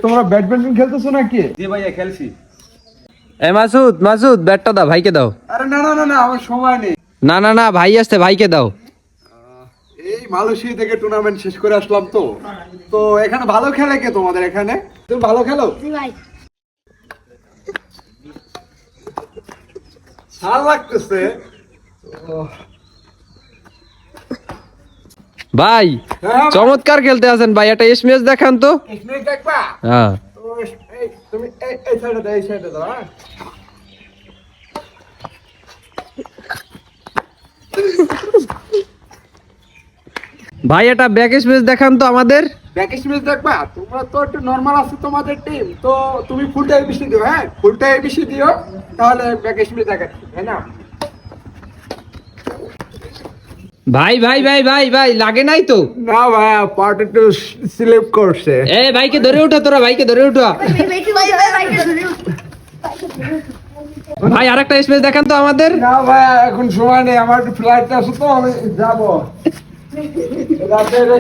তোমরা ব্যাডমিন্টন খেলতেছো নাকি? জি ভাইয়া খেলছি। এ মাসুদ মাসুদ ব্যাটটা দাও, ভাইকে দাও। আরে না না না না, আমার সময় নেই। না না না, ভাই আসছে, ভাইকে দাও। এই মালয়েশিয়া থেকে টুর্নামেন্ট শেষ করে আসলাম তো। তো এখানে ভালো খেলে কে তোমাদের এখানে? তুমি ভালো খেলো? জি ভাই। ভালো লাগতেছে। ভাই হ্যাঁ, চমৎকার খেলতে আছেন ভাই, একটা এসএমএস দেখান তো। এখানে দেখবা? হ্যাঁ তো তুমি এই সাইডে দাও, এই সাইডে দাও। হ্যাঁ ভাই একটা ব্যাক এসএমএস দেখান তো আমাদের। ব্যাকেশ ম্যাচ দেখবা? তোমরা তো একটু নরমাল আছে তোমাদের টিম, তো তুমি ফুলটা এবিসি দিও। হ্যাঁ ফুলটা এবিসি দিও, তাহলে ব্যাকেশ ম্যাচ দেখাচ্ছি, তাই না? ভাই ভাই ভাই ভাই ভাই লাগে নাই তো? না ভাইয়া, পার্ট একটু স্লিপ করছে। এ ভাইকে ধরে উঠা, তোরা ভাইকে ধরে উঠা। ভাই আরেকটা এসএমএস দেখান তো আমাদের। না ভাইয়া, এখন সময় নেই, আমার একটু ফ্লাইট আছে তো, আমি যাবো রাতে।